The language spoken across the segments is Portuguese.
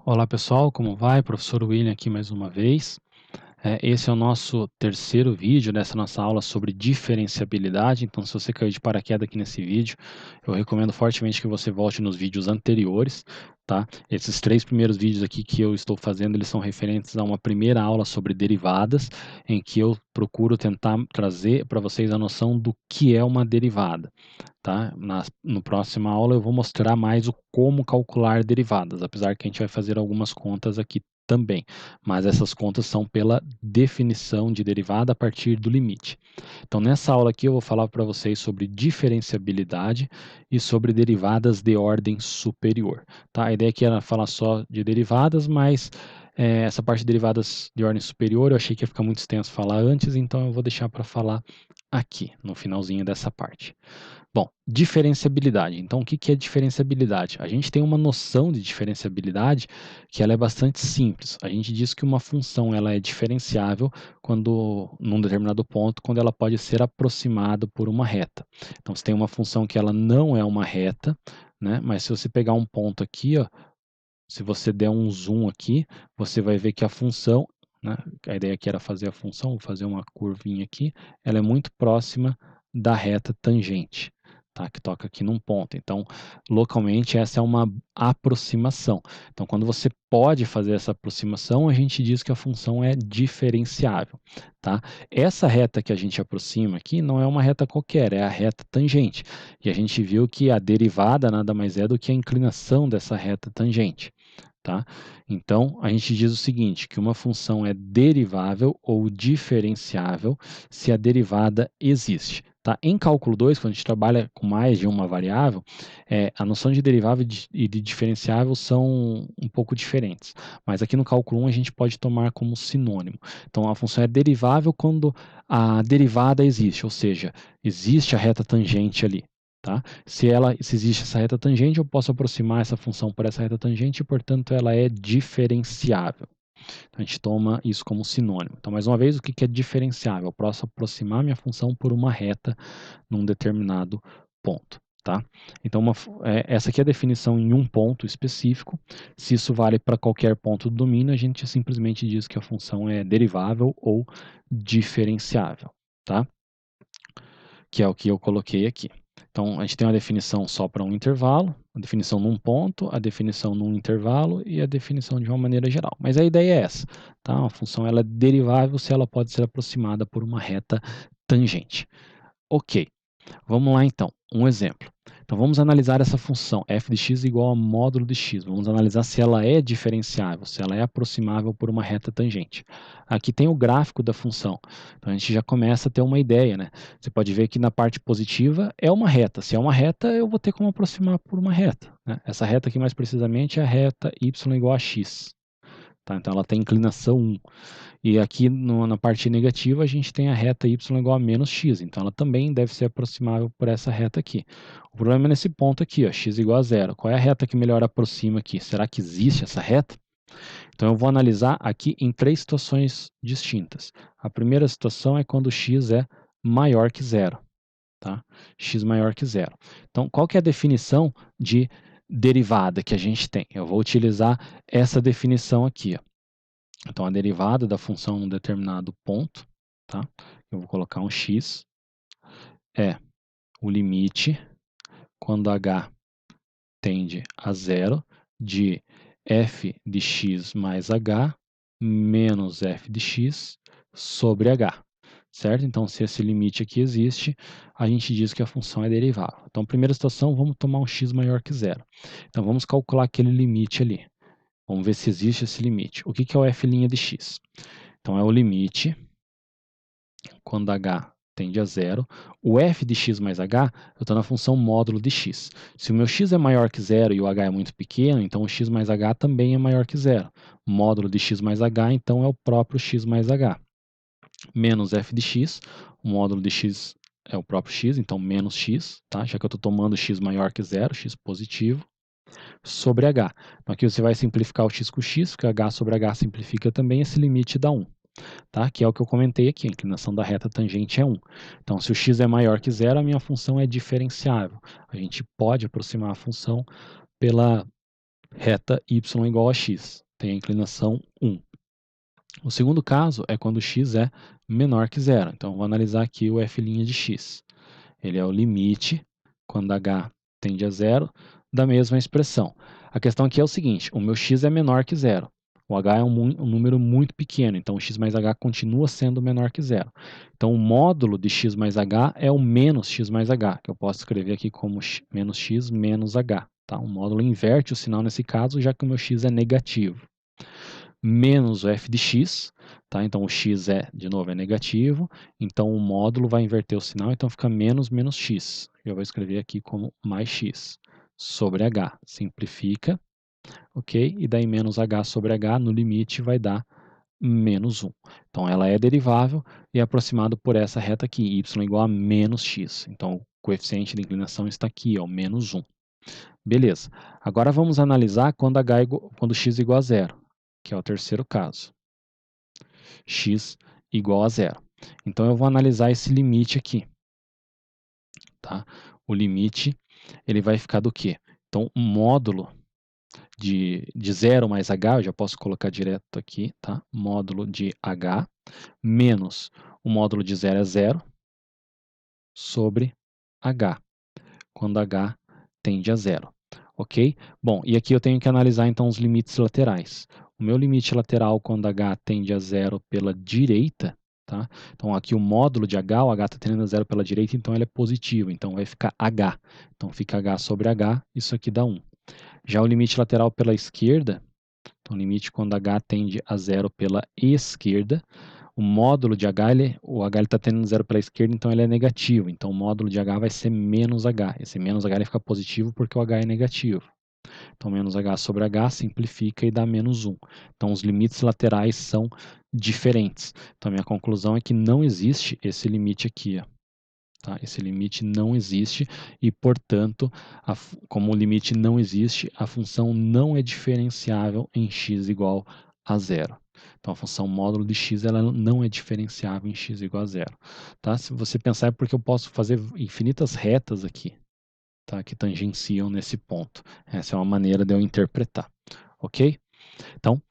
Olá pessoal, como vai? Professor William aqui mais uma vez. Esse é o nosso terceiro vídeo dessa nossa aula sobre diferenciabilidade. Então, se você caiu de paraquedas aqui nesse vídeo, eu recomendo fortemente que você volte nos vídeos anteriores, tá? Esses três primeiros vídeos aqui que eu estou fazendo, eles são referentes a uma primeira aula sobre derivadas, em que eu procuro tentar trazer para vocês a noção do que é uma derivada. Tá? No próxima aula eu vou mostrar mais o como calcular derivadas, apesar que a gente vai fazer algumas contas aqui também, mas essas contas são pela definição de derivada a partir do limite. Então nessa aula aqui eu vou falar para vocês sobre diferenciabilidade e sobre derivadas de ordem superior. Tá? A ideia aqui era falar só de derivadas, mas essa parte de derivadas de ordem superior eu achei que ia ficar muito extenso falar antes, então eu vou deixar para falar aqui, no finalzinho dessa parte. Bom, diferenciabilidade. Então, o que é diferenciabilidade? A gente tem uma noção de diferenciabilidade que ela é bastante simples. A gente diz que uma função ela é diferenciável quando, num determinado ponto, quando ela pode ser aproximada por uma reta. Então, você tem uma função que ela não é uma reta, né? Mas se você pegar um ponto aqui, ó, se você der um zoom aqui, você vai ver que a função, né? A ideia aqui era fazer a função, vou fazer uma curvinha aqui, ela é muito próxima da reta tangente, tá? Que toca aqui num ponto. Então, localmente, essa é uma aproximação. Então, quando você pode fazer essa aproximação, a gente diz que a função é diferenciável, tá? Essa reta que a gente aproxima aqui não é uma reta qualquer, é a reta tangente. E a gente viu que a derivada nada mais é do que a inclinação dessa reta tangente. Tá? Então, a gente diz o seguinte, que uma função é derivável ou diferenciável se a derivada existe. Tá? Em cálculo 2, quando a gente trabalha com mais de uma variável, a noção de derivável e de diferenciável são um pouco diferentes. Mas aqui no cálculo 1 a gente pode tomar como sinônimo. Então, a função é derivável quando a derivada existe, ou seja, existe a reta tangente ali. Tá? Se existe essa reta tangente, eu posso aproximar essa função por essa reta tangente e, portanto, ela é diferenciável. Então, a gente toma isso como sinônimo. Então, mais uma vez, o que é diferenciável? Eu posso aproximar minha função por uma reta num determinado ponto. Tá? Então, essa aqui é a definição em um ponto específico. Se isso vale para qualquer ponto do domínio, a gente simplesmente diz que a função é derivável ou diferenciável. Tá? Que é o que eu coloquei aqui. Então, a gente tem uma definição só para um intervalo, a definição num ponto, a definição num intervalo e a definição de uma maneira geral. Mas a ideia é essa, tá? A função ela é derivável se ela pode ser aproximada por uma reta tangente. Ok, vamos lá então, um exemplo. Então vamos analisar essa função f de x igual a módulo de x. Vamos analisar se ela é diferenciável, se ela é aproximável por uma reta tangente. Aqui tem o gráfico da função. Então a gente já começa a ter uma ideia, né? Você pode ver que na parte positiva é uma reta. Se é uma reta, eu vou ter como aproximar por uma reta, né? Essa reta aqui mais precisamente é a reta y igual a x. Tá? Então ela tem inclinação 1. E aqui na parte negativa a gente tem a reta y igual a menos x, então ela também deve ser aproximável por essa reta aqui. O problema é nesse ponto aqui, ó, x igual a zero. Qual é a reta que melhor aproxima aqui? Será que existe essa reta? Então eu vou analisar aqui em três situações distintas. A primeira situação é quando x é maior que zero. Tá? X maior que zero. Então qual que é a definição de derivada que a gente tem? Eu vou utilizar essa definição aqui, ó. Então, a derivada da função em um determinado ponto, tá? Eu vou colocar um x, é o limite, quando h tende a zero, de f de x mais h menos f de x sobre h, certo? Então, se esse limite aqui existe, a gente diz que a função é derivável. Então, primeira situação, vamos tomar um x maior que zero. Então, vamos calcular aquele limite ali. Vamos ver se existe esse limite. O que é o f' de x? Então, é o limite quando h tende a zero. O f de x mais h, eu estou na função módulo de x. Se o meu x é maior que zero e o h é muito pequeno, então o x mais h também é maior que zero. Módulo de x mais h, então, é o próprio x mais h. Menos f de x, o módulo de x é o próprio x, então menos x, tá? Já que eu estou tomando x maior que zero, x positivo, sobre h. Então aqui você vai simplificar o x com x, porque h sobre h simplifica também, esse limite dá 1. Tá? Que é o que eu comentei aqui, a inclinação da reta tangente é 1. Então, se o x é maior que zero, a minha função é diferenciável. A gente pode aproximar a função reta y igual a x, tem a inclinação 1. O segundo caso é quando x é menor que zero. Então, vou analisar aqui o f' de x. Ele é o limite, quando h tende a zero, da mesma expressão. A questão aqui é o seguinte, o meu x é menor que zero. O h é um número muito pequeno, então o x mais h continua sendo menor que zero. Então, o módulo de x mais h é o menos x mais h, que eu posso escrever aqui como menos x menos h. Tá? O módulo inverte o sinal nesse caso, já que o meu x é negativo. Menos o f de x, tá? Então o x de novo, é negativo, então o módulo vai inverter o sinal, então fica menos menos x. Eu vou escrever aqui como mais x sobre h. Simplifica, ok? E daí menos h sobre h, no limite vai dar menos 1. Então ela é derivável e é aproximado por essa reta aqui, y igual a menos x. Então o coeficiente de inclinação está aqui, ó, menos 1. Beleza. Agora vamos analisar quando x igual a zero, que é o terceiro caso. X igual a zero. Então eu vou analisar esse limite aqui. Tá? O limite ele vai ficar do quê? Então o módulo de 0 mais h, eu já posso colocar direto aqui, tá? Módulo de h menos o módulo de 0 é 0 sobre h, quando h tende a zero. Ok? Bom, e aqui eu tenho que analisar então os limites laterais. O meu limite lateral quando h tende a zero pela direita, tá? Então aqui o módulo de h, o h está tendendo a zero pela direita, então ele é positivo, então vai ficar h. Então fica h sobre h, isso aqui dá 1. Já o limite lateral pela esquerda, então o limite quando h tende a zero pela esquerda, o módulo de h, o h está tendo zero pela esquerda, então ele é negativo. Então o módulo de h vai ser menos h. Esse menos h ele fica positivo porque o h é negativo. Então menos h sobre h simplifica e dá menos 1. Então os limites laterais são diferentes. Então a minha conclusão é que não existe esse limite aqui. Ó. Tá? Esse limite não existe e, portanto, como o limite não existe, a função não é diferenciável em x igual a zero. Então, a função módulo de x ela não é diferenciável em x igual a zero. Tá? Se você pensar, é porque eu posso fazer infinitas retas aqui, tá? Que tangenciam nesse ponto. Essa é uma maneira de eu interpretar. Ok? Então,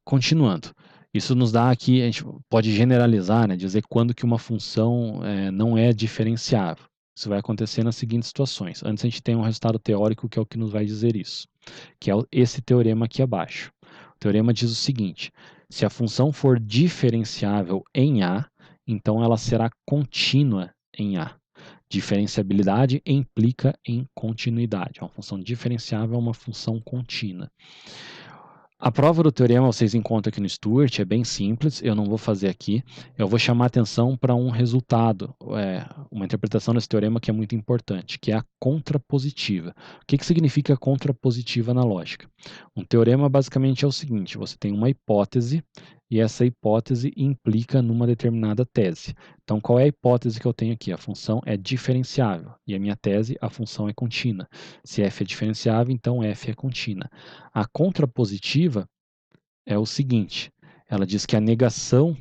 continuando. Isso nos dá aqui, a gente pode generalizar, né, dizer quando que uma função não é diferenciável. Isso vai acontecer nas seguintes situações. Antes a gente tem um resultado teórico que é o que nos vai dizer isso, que é esse teorema aqui abaixo. O teorema diz o seguinte, se a função for diferenciável em A, então ela será contínua em A. Diferenciabilidade implica em continuidade. Uma função diferenciável é uma função contínua. A prova do teorema vocês encontram aqui no Stuart, é bem simples, eu não vou fazer aqui. Eu vou chamar atenção para um resultado, uma interpretação desse teorema que é muito importante, que é a contrapositiva. O que significa contrapositiva na lógica? Um teorema basicamente é o seguinte, você tem uma hipótese e essa hipótese implica numa determinada tese. Então, qual é a hipótese que eu tenho aqui? A função é diferenciável e a minha tese, a função é contínua. Se f é diferenciável, então f é contínua. A contrapositiva é o seguinte, ela diz que a negação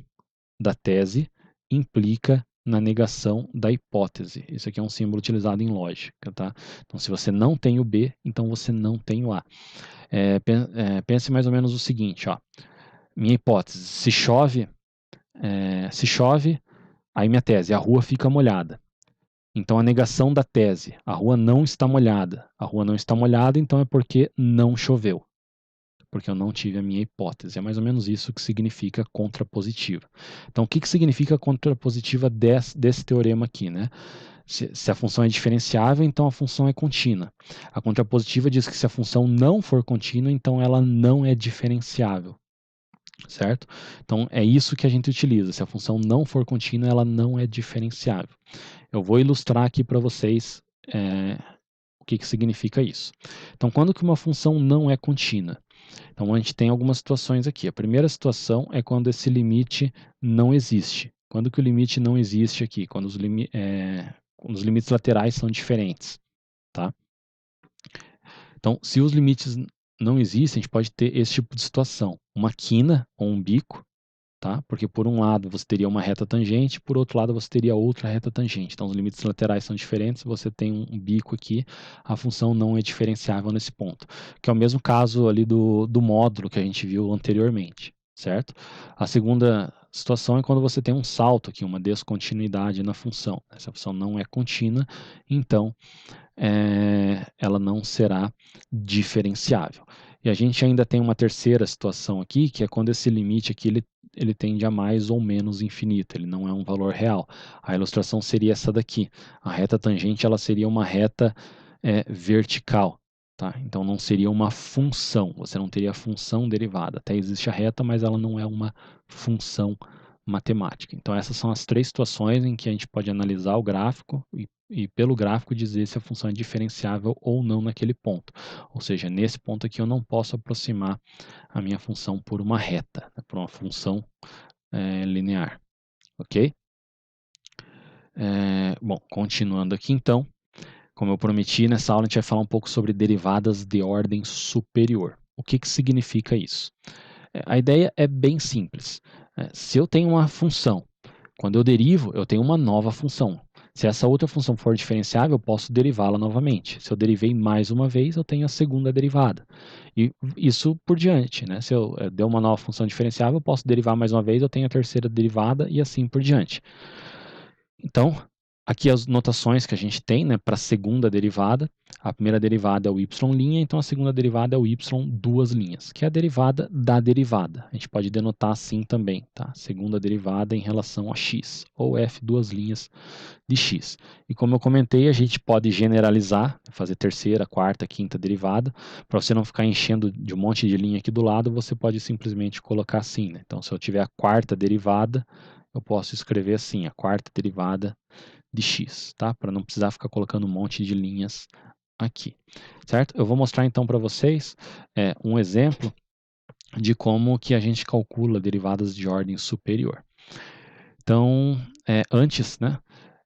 da tese implica na negação da hipótese. Isso aqui é um símbolo utilizado em lógica, tá? Então, se você não tem o B, então você não tem o A. Pense mais ou menos o seguinte, ó. Minha hipótese, se chove, aí minha tese, a rua fica molhada. Então, a negação da tese, a rua não está molhada. A rua não está molhada, então é porque não choveu. Porque eu não tive a minha hipótese. É mais ou menos isso que significa contrapositiva. Então, o que significa contrapositiva desse teorema aqui, né? Se a função é diferenciável, então a função é contínua. A contrapositiva diz que se a função não for contínua, então ela não é diferenciável. Certo? Então, é isso que a gente utiliza. Se a função não for contínua, ela não é diferenciável. Eu vou ilustrar aqui para vocês o que significa isso. Então, quando que uma função não é contínua? Então, a gente tem algumas situações aqui. A primeira situação é quando esse limite não existe. Quando que o limite não existe aqui? Quando os limites laterais são diferentes. Tá? Então, se os limites não existem, a gente pode ter esse tipo de situação. Uma quina ou um bico, tá? Porque por um lado você teria uma reta tangente, por outro lado você teria outra reta tangente. Então os limites laterais são diferentes, você tem um bico aqui, a função não é diferenciável nesse ponto. Que é o mesmo caso ali do módulo que a gente viu anteriormente, certo? A segunda situação é quando você tem um salto aqui, uma descontinuidade na função. Essa função não é contínua, então ela não será diferenciável. E a gente ainda tem uma terceira situação aqui, que é quando esse limite aqui ele tende a mais ou menos infinito, ele não é um valor real. A ilustração seria essa daqui. A reta tangente ela seria uma reta vertical. Tá? Então não seria uma função, você não teria função derivada. Até existe a reta, mas ela não é uma função matemática. Então essas são as três situações em que a gente pode analisar o gráfico e pelo gráfico dizer se a função é diferenciável ou não naquele ponto. Ou seja, nesse ponto aqui eu não posso aproximar a minha função por uma reta, né, por uma função linear. Ok? Bom, continuando aqui então, como eu prometi, nessa aula a gente vai falar um pouco sobre derivadas de ordem superior. O que significa isso? A ideia é bem simples. Se eu tenho uma função, quando eu derivo, eu tenho uma nova função. Se essa outra função for diferenciável, eu posso derivá-la novamente. Se eu derivei mais uma vez, eu tenho a segunda derivada. E isso por diante, né? Se eu der uma nova função diferenciável, eu posso derivar mais uma vez, eu tenho a terceira derivada e assim por diante. Então, aqui as notações que a gente tem, né, para a segunda derivada. A primeira derivada é o y', então a segunda derivada é o y duas linhas, que é a derivada da derivada. A gente pode denotar assim também, tá? Segunda derivada em relação a x, ou f duas linhas de x. E como eu comentei, a gente pode generalizar, fazer terceira, quarta, quinta derivada. Para você não ficar enchendo de um monte de linha aqui do lado, você pode simplesmente colocar assim, né? Então, se eu tiver a quarta derivada, eu posso escrever assim, a quarta derivada de x, tá? Para não precisar ficar colocando um monte de linhas aqui, certo? Eu vou mostrar então para vocês um exemplo de como que a gente calcula derivadas de ordem superior. Então, antes, né,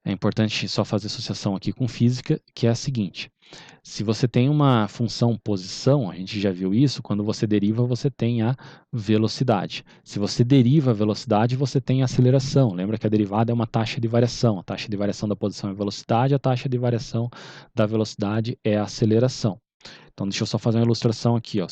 é importante só fazer associação aqui com física, que é a seguinte. Se você tem uma função posição, a gente já viu isso, quando você deriva, você tem a velocidade. Se você deriva a velocidade, você tem a aceleração. Lembra que a derivada é uma taxa de variação. A taxa de variação da posição é a velocidade, a taxa de variação da velocidade é a aceleração. Então, deixa eu só fazer uma ilustração aqui, ó,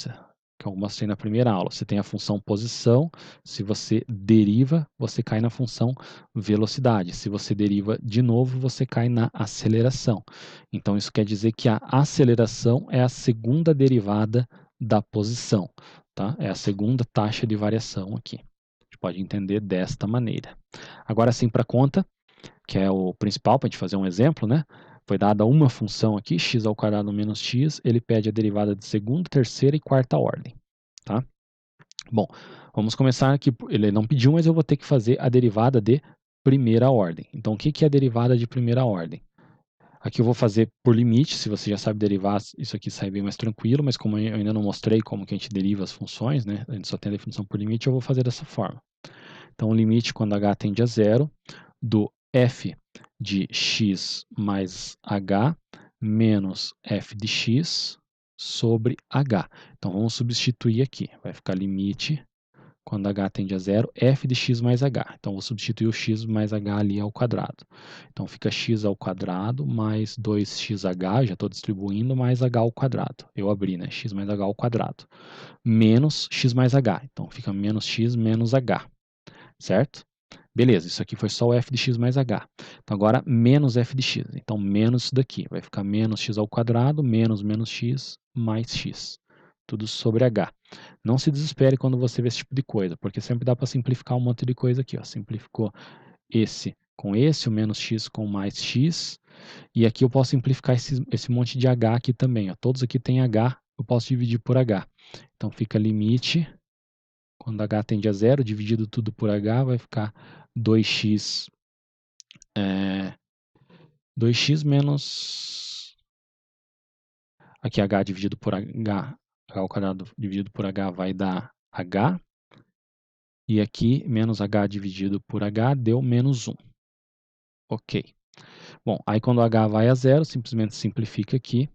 que eu mostrei na primeira aula. Você tem a função posição, se você deriva, você cai na função velocidade. Se você deriva de novo, você cai na aceleração. Então, isso quer dizer que a aceleração é a segunda derivada da posição, tá? É a segunda taxa de variação aqui. A gente pode entender desta maneira. Agora sim, para a conta, que é o principal, para a gente fazer um exemplo, né? Foi dada uma função aqui, x ao quadrado menos x, ele pede a derivada de segunda, terceira e quarta ordem, tá? Bom, vamos começar aqui, ele não pediu, mas eu vou ter que fazer a derivada de primeira ordem. Então, o que é a derivada de primeira ordem? Aqui eu vou fazer por limite, se você já sabe derivar, isso aqui sai bem mais tranquilo, mas como eu ainda não mostrei como que a gente deriva as funções, né? A gente só tem a definição por limite, eu vou fazer dessa forma. Então, o limite quando h tende a zero, do f de x mais h menos f de x sobre h. Então, vamos substituir aqui. Vai ficar limite, quando h tende a zero, f de x mais h. Então, vou substituir o x mais h ali ao quadrado. Então, fica x ao quadrado mais 2xh, já estou distribuindo, mais h ao quadrado. Eu abri, né? X mais h ao quadrado. Menos x mais h. Então, fica menos x menos h. Certo? Beleza, isso aqui foi só o f de x mais h. Então, agora, menos f de x. Então, menos isso daqui. Vai ficar menos x ao quadrado, menos menos x, mais x. Tudo sobre h. Não se desespere quando você vê esse tipo de coisa, porque sempre dá para simplificar um monte de coisa aqui. Ó. Simplificou esse com esse, o menos x com mais x. E aqui eu posso simplificar esse monte de h aqui também. Ó. Todos aqui têm h, eu posso dividir por h. Então, fica limite... Quando h tende a zero, dividido tudo por h, vai ficar 2x, 2x menos... Aqui h dividido por h ao quadrado dividido por h vai dar h. E aqui, menos h dividido por h deu menos 1. Ok. Bom, aí quando h vai a zero, simplesmente simplifica aqui.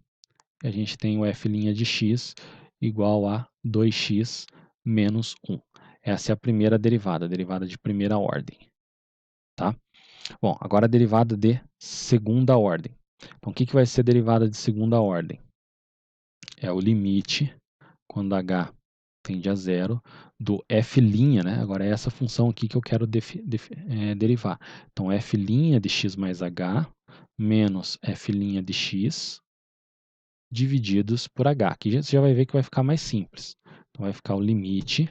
E a gente tem o f' de x igual a 2x menos 1. Essa é a primeira derivada, a derivada de primeira ordem, tá? Bom, agora a derivada de segunda ordem. Então, o que vai ser a derivada de segunda ordem? É o limite, quando h tende a zero, do f', né? Agora é essa função aqui que eu quero derivar. Então, f' de x mais h menos f' de x divididos por h. Aqui você já vai ver que vai ficar mais simples. Então, vai ficar o limite,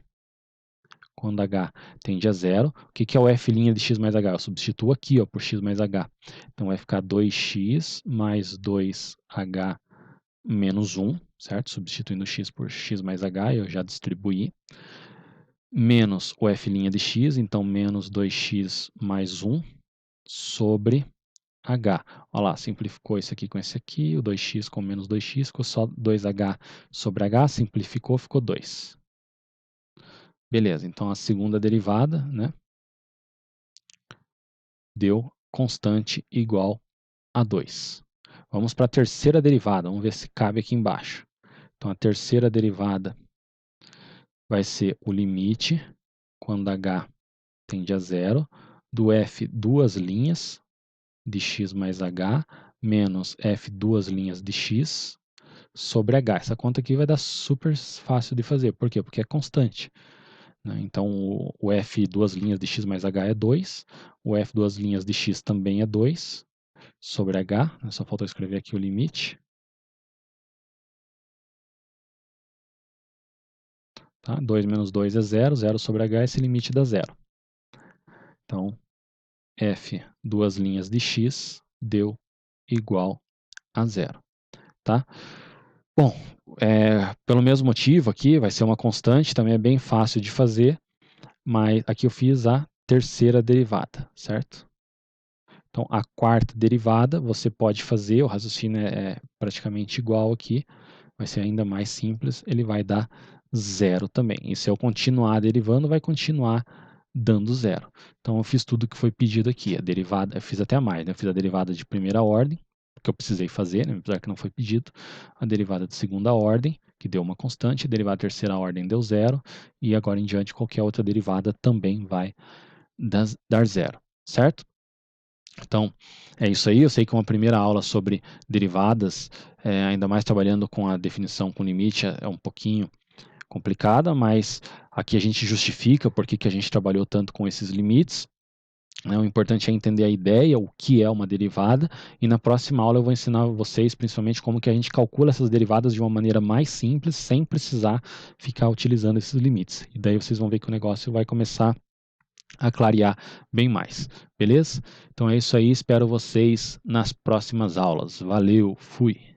quando h tende a zero. O que é o f' de x mais h? Eu substituo aqui ó, por x mais h. Então, vai ficar 2x mais 2h menos 1, certo? Substituindo x por x mais h, eu já distribuí. Menos o f' de x, então menos 2x mais 1 sobre h. Olha lá, simplificou isso aqui com esse aqui, o 2x com menos 2x, ficou só 2h sobre h, simplificou, ficou 2. Beleza, então a segunda derivada, né, deu constante igual a 2. Vamos para a terceira derivada, vamos ver se cabe aqui embaixo. Então a terceira derivada vai ser o limite, quando h tende a zero, do f duas linhas de x mais h menos f duas linhas de x sobre h. Essa conta aqui vai dar super fácil de fazer. Por quê? Porque é constante. Né? Então, o f duas linhas de x mais h é 2, o f duas linhas de x também é 2 sobre h. Só falta escrever aqui o limite. Tá? 2 menos 2 é 0, 0 sobre h, esse limite dá 0. Então, f duas linhas de x deu igual a 0. Tá? Bom, pelo mesmo motivo aqui, vai ser uma constante, também é bem fácil de fazer, mas aqui eu fiz a terceira derivada, certo? Então, a quarta derivada você pode fazer, o raciocínio é praticamente igual aqui, vai ser ainda mais simples, ele vai dar 0 também. E se eu continuar derivando, vai continuar dando 0. Então, eu fiz tudo que foi pedido aqui. A derivada, eu fiz até mais, né? Eu fiz a derivada de primeira ordem, que eu precisei fazer, né? Apesar que não foi pedido. A derivada de segunda ordem, que deu uma constante. A derivada de terceira ordem deu 0. E agora em diante, qualquer outra derivada também vai dar 0. Certo? Então, é isso aí. Eu sei que uma primeira aula sobre derivadas, ainda mais trabalhando com a definição com limite, é um pouquinho complicada, mas aqui a gente justifica por que a gente trabalhou tanto com esses limites. Né? O importante é entender a ideia, o que é uma derivada, e na próxima aula eu vou ensinar vocês, principalmente, como que a gente calcula essas derivadas de uma maneira mais simples, sem precisar ficar utilizando esses limites. E daí vocês vão ver que o negócio vai começar a clarear bem mais, beleza? Então é isso aí, espero vocês nas próximas aulas. Valeu, fui!